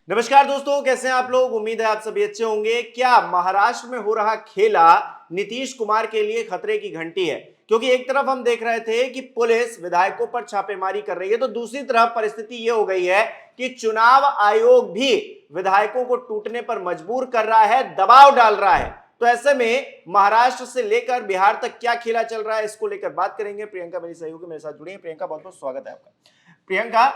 नमस्कार दोस्तों, कैसे हैं आप लोग। उम्मीद है आप सभी अच्छे होंगे। क्या महाराष्ट्र में हो रहा खेला नीतीश कुमार के लिए खतरे की घंटी है? क्योंकि एक तरफ हम देख रहे थे कि पुलिस विधायकों पर छापेमारी कर रही है, तो दूसरी तरफ परिस्थिति ये हो गई है कि चुनाव आयोग भी विधायकों को टूटने पर मजबूर कर रहा है, दबाव डाल रहा है। तो ऐसे में महाराष्ट्र से लेकर बिहार तक क्या खेला चल रहा है, इसको लेकर बात करेंगे। प्रियंका मेरी सहयोगी मेरे साथ जुड़ी है। प्रियंका, बहुत बहुत स्वागत है आपका। प्रियंका,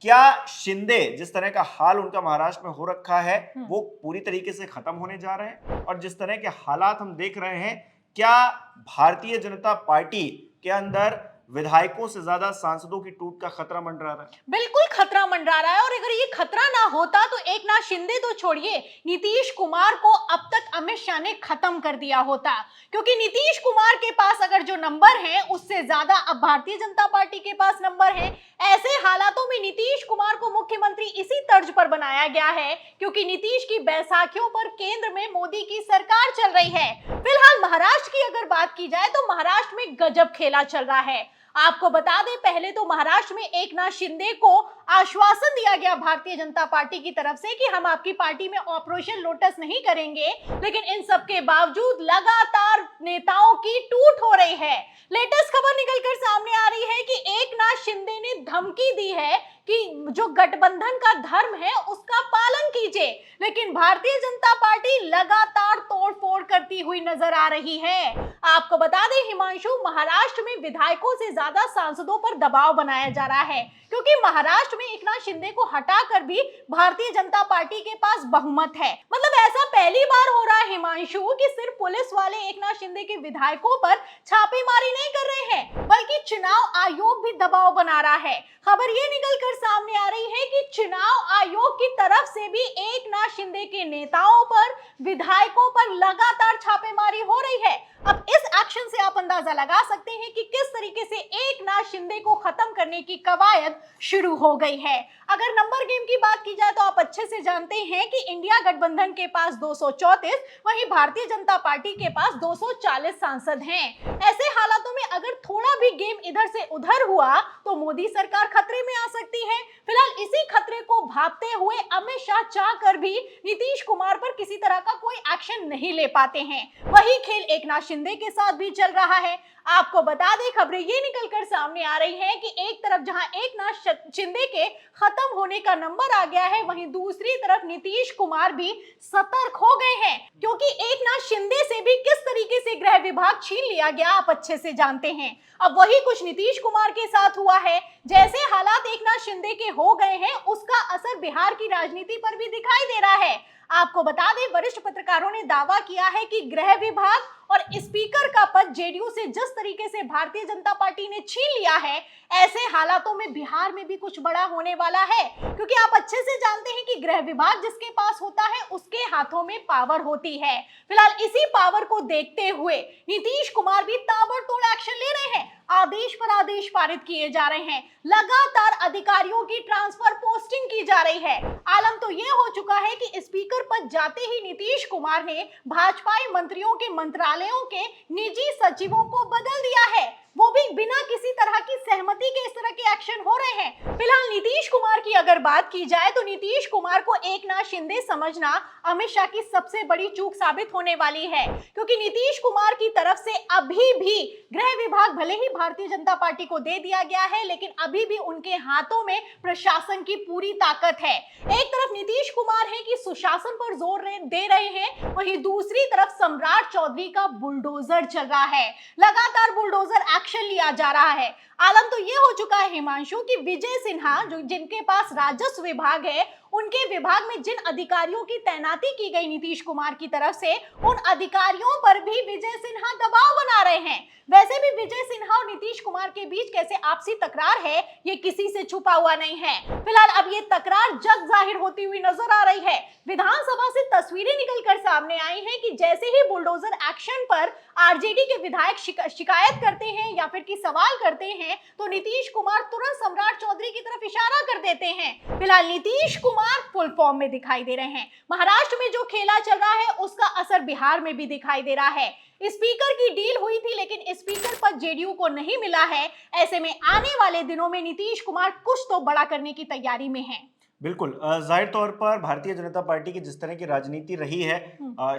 क्या शिंदे जिस तरह का हाल उनका महाराष्ट्र में हो रखा है वो पूरी तरीके से खत्म होने जा रहे हैं? और जिस तरह के हालात हम देख रहे हैं, क्या भारतीय जनता पार्टी के अंदर विधायकों से ज्यादा सांसदों की टूट का खतरा मंडरा रहा है? बिल्कुल खतरा मंडरा रहा है। और अगर ये खतरा ना होता तो एकनाथ शिंदे तो छोड़िए, नीतीश कुमार को अब तक अमित शाह ने खत्म कर दिया होता। क्योंकि नीतीश कुमार के पास अगर जो नंबर है उससे ज्यादा अब भारतीय जनता पार्टी के पास नंबर है। ऐसे हालातों में नीतीश कुमार को मुख्यमंत्री इसी तर्ज पर बनाया गया है क्योंकि नीतीश की बैसाखियों पर केंद्र में मोदी की सरकार चल रही है। फिलहाल महाराष्ट्र की अगर बात की जाए तो महाराष्ट्र में गजब खेला चल रहा है। आपको बता दें, पहले तो महाराष्ट्र में एकनाथ शिंदे को आश्वासन दिया गया भारतीय जनता पार्टी की तरफ से कि हम आपकी पार्टी में ऑपरेशन लोटस नहीं करेंगे, लेकिन इन सब के बावजूद लगातार नेताओं की टूट हो रही है। लेटेस्ट खबर निकलकर सामने आ रही है कि एकनाथ शिंदे ने धमकी दी है कि जो गठबंधन का धर्म है उसका पालन कीजिए, लेकिन भारतीय जनता पार्टी लगातार तोड़फोड़ करती हुई नजर आ रही है। आपको बता दें हिमांशु, महाराष्ट्र में विधायकों से ज्यादा सांसदों पर दबाव बनाया जा रहा है क्योंकि महाराष्ट्र में एकनाथ शिंदे को हटाकर भी भारतीय जनता पार्टी के पास बहुमत है। मतलब ऐसा पहली बार हो रहा है हिमांशु कि सिर्फ पुलिस वाले एकनाथ शिंदे के विधायकों पर छापेमारी नहीं कर रहे हैं, बल्कि चुनाव आयोग भी दबाव बना रहा है। खबर ये निकलकर सामने आ रही है कि चुनाव आयोग की तरफ से भी एकनाथ शिंदे के नेताओं पर, विधायकों पर लगातार छापेमारी हो रही है। अब इस एक्शन से आप अंदाजा लगा सकते हैं कि किस तरीके से एकनाथ शिंदे को खत्म करने की कवायद शुरू हो गई है। अगर नंबर गेम की बात की जाए तो आप अच्छे से जानते हैं कि इंडिया गठबंधन के पास 234, वहीं भारतीय जनता पार्टी के पास 240 सांसद हैं। ऐसे हालातों में अगर थोड़ा भी गेम इधर से उधर हुआ तो मोदी सरकार खतरे में आ सकती है। फिलहाल इसी खतरे को भांपते हुए अमित शाह चाहकर भी नीतीश कुमार पर किसी तरह का कोई एक्शन नहीं ले पाते हैं। वही खेल एकनाथ शिंदे के साथ भी चल रहा है। आपको बता दें, खबरें ये निकलकर सामने आ रही हैं कि एक तरफ जहां एकनाथ शिंदे के खत्म होने का नंबर आ गया है, वहीं दूसरी तरफ नीतीश कुमार भी सतर्क हो गए हैं क्योंकि एकनाथ शिंदे से भी किस तरीके से गृह विभाग छीन लिया गया आप अच्छे से जानते हैं। अब वही कुछ नीतीश कुमार के साथ हुआ है। जैसे हालात एकनाथ शिंदे के हो गए हैं उसका असर बिहार की राजनीति पर भी दिखाई दे रहा है। आपको बता दें, वरिष्ठ पत्रकारों ने दावा किया है कि गृह विभाग और स्पीकर का पद जेडीयू से जिस तरीके से भारतीय जनता पार्टी ने छीन लिया है, ऐसे हालातों में बिहार में भी कुछ बड़ा होने वाला है। क्योंकि आप अच्छे से जानते हैं कि गृह विभाग जिसके पास होता है उसके हाथों में पावर होती है। फिलहाल इसी पावर को देखते हुए नीतीश कुमार भी ताबड़तोड़ एक्शन ले रहे हैं। आदेश पर आदेश पारित किए जा रहे हैं, लगातार अधिकारियों की ट्रांसफर पोस्टिंग की जा रही है। आलम तो यह हो चुका है कि स्पीकर पद जाते ही नीतीश कुमार ने भाजपाई मंत्रियों के मंत्रालयों के निजी सचिवों को बदल दिया है, वो भी बिना किसी तरह की सहमति के। इस तरह के एक्शन हो रहे हैं। फिलहाल नीतीश कुमार की अगर बात की जाए तो नीतीश कुमार को एकनाथ शिंदे समझना अमित शाह की सबसे बड़ी चूक साबित होने वाली है क्योंकि नीतीश कुमार की तरफ से अभी भी गृह विभाग भले ही भारतीय जनता पार्टी को दे दिया गया है, लेकिन अभी भी उनके हाथों में प्रशासन की पूरी ताकत है। एक तरफ नीतीश कुमार है कि सुशासन पर जोर दे रहे हैं, वहीं दूसरी तरफ सम्राट चौधरी का बुलडोजर चल रहा है। लगातार बुलडोजर एक्शन लिया जा रहा है। आलम तो ये हो चुका है हिमांशु कि विजय सिन्हा जो जिनके पास राजस्व विभाग है, उनके विभाग में जिन अधिकारियों की तैनाती की गई नीतीश कुमार की तरफ से, उन अधिकारियों पर भी विजय सिन्हा दबाव बना रहे हैं। वैसे भी विजय सिन्हा और नीतीश कुमार के बीच कैसे आपसी तकरार है ये किसी से छुपा हुआ नहीं है। फिलहाल अब ये तकरार जग जाहिर होती हुई नजर आ रही है। विधानसभा से तस्वीरें निकलकर सामने आई हैं कि जैसे ही बुलडोजर एक्शन पर आरजेडी के विधायक शिकायत करते हैं या फिर कि सवाल करते हैं तो नीतीश कुमार तुरंत सम्राट चौधरी की तरफ इशारा कर देते हैं। फिलहाल नीतीश कुमार फुल फॉर्म में दिखाई दे रहे हैं। महाराष्ट्र में जो खेला चल रहा है उसका असर बिहार में भी दिखाई दे रहा है। स्पीकर की डील हुई थी लेकिन स्पीकर पद जेडीयू को नहीं मिला है। ऐसे में आने वाले दिनों में नीतीश कुमार कुछ तो बड़ा करने की तैयारी में हैं। बिल्कुल जाहिर तौर पर भारतीय जनता पार्टी की जिस तरह की राजनीति रही है,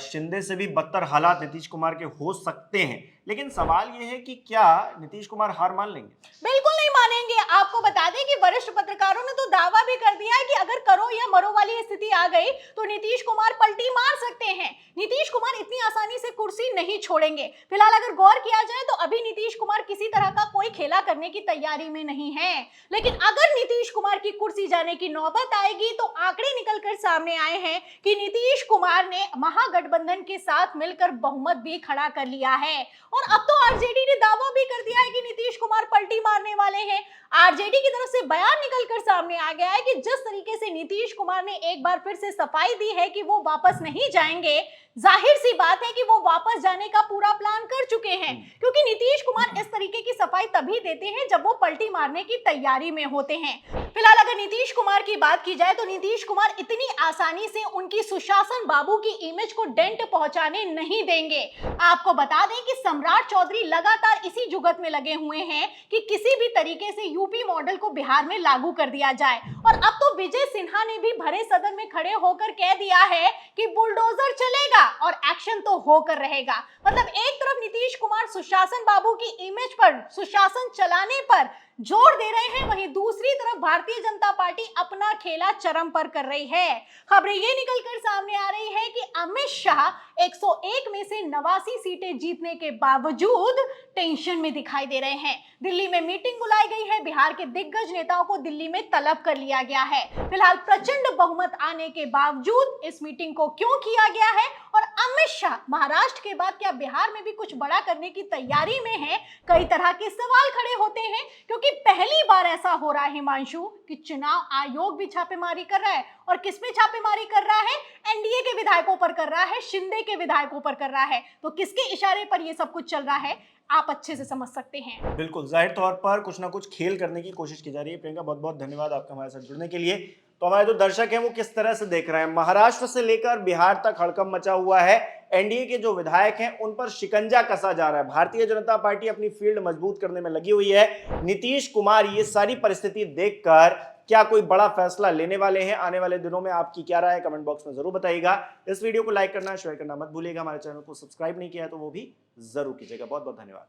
शिंदे से भी बदतर हालात नीतीश कुमार के हो सकते हैं, लेकिन सवाल यह है कि क्या नीतीश कुमार हार मान लेंगे? बिल्कुल नहीं मानेंगे। आपको बता दें कि वरिष्ठ पत्रकारों ने तो दावा भी कर दिया है कि अगर करो या मरो वाली स्थिति आ गई तो नीतीश कुमार पलटी मार सकते हैं। नीतीश कुमार इतनी आसानी से कुर्सी नहीं छोड़ेंगे। फिलहाल अगर गौर किया जाए तो अभी नीतीश कुमार किसी तरह का कोई खेला करने की तैयारी में नहीं है, लेकिन अगर नीतीश कुमार की कुर्सी जाने की नौबत आएगी तो आंकड़े निकलकर सामने आए हैं कि नीतीश कुमार ने महागठबंधन के साथ मिलकर बहुमत भी खड़ा कर लिया है। और अब तो आरजेडी ने दावा भी कर दिया है कि नीतीश कुमार पलटी मारने वाले हैं। आरजेडी की तरफ से बयान निकलकर सामने आ गया है कि जिस तरीके से नीतीश कुमार ने एक बार फिर से सफाई दी है कि वो वापस नहीं जाएंगे, जाहिर सी बात है कि वो वापस जाने का पूरा प्लान कर चुके हैं, क्योंकि नीतीश कुमार इस तरीके की सफाई तभी देते हैं जब वो पलटी मारने की तैयारी में होते हैं। फिलहाल अगर नीतीश कुमार की बात की जाए तो नीतीश कुमार इतनी आसानी से उनकी सुशासन बाबू की इमेज को डेंट पहुंचाने नहीं देंगे। आपको बता दें कि सम्राट चौधरी लगातार इसी जुगत में लगे हुए हैं कि किसी भी तरीके से यूपी मॉडल को बिहार में लागू कर दिया जाए, और अब तो विजय सिन्हा ने भी भरे सदन में खड़े होकर कह दिया है कि बुलडोजर चलेगा और एक्शन तो होकर रहेगा। मतलब एक तरफ नीतीश कुमार सुशासन बाबू की इमेज पर, सुशासन चलाने पर जोर दे रहे हैं, वहीं दूसरी तरफ भारतीय जनता पार्टी अपना खेला चरम पर कर रही है। खबरें ये निकलकर सामने आ रही है कि अमित शाह 101 में से 89 सीटें जीतने के बावजूद टेंशन में दिखाई दे रहे हैं। दिल्ली में मीटिंग बुलाई गई है, बिहार के दिग्गज नेताओं को दिल्ली में तलब कर लिया गया है। फिलहाल प्रचंड बहुमत आने के बावजूद इस मीटिंग को क्यों किया गया है और अमित शाह महाराष्ट्र के बाद क्या बिहार में भी कुछ बड़ा करने की तैयारी में है, कई तरह के सवाल खड़े होते हैं, क्योंकि पहली बार ऐसा हो रहा है हिमांशु कि चुनाव आयोग भी छापेमारी कर रहा है। और किस पे छापेमारी कर रहा है? एनडीए के विधायकों पर कर रहा है, शिंदे के विधायकों पर कर रहा है। तो किसके इशारे पर ये सब कुछ चल रहा है, आप अच्छे से समझ सकते हैं। बिल्कुल जाहिर तौर पर कुछ ना कुछ खेल करने की कोशिश की जा रही है। प्रियंका, बहुत बहुत धन्यवाद आपका हमारे साथ जुड़ने के लिए। तो हमारे जो दर्शक हैं वो किस तरह से देख रहे हैं, महाराष्ट्र से लेकर बिहार तक हड़कंप मचा हुआ है, एनडीए के जो विधायक हैं उन पर शिकंजा कसा जा रहा है, भारतीय जनता पार्टी अपनी फील्ड मजबूत करने में लगी हुई है। नीतीश कुमार ये सारी परिस्थिति देखकर क्या कोई बड़ा फैसला लेने वाले हैं आने वाले दिनों में? आपकी क्या राय है कमेंट बॉक्स में जरूर बताइएगा। इस वीडियो को लाइक करना, शेयर करना मत भूलिएगा। हमारे चैनल को सब्सक्राइब नहीं किया है तो वो भी जरूर कीजिएगा। बहुत बहुत धन्यवाद।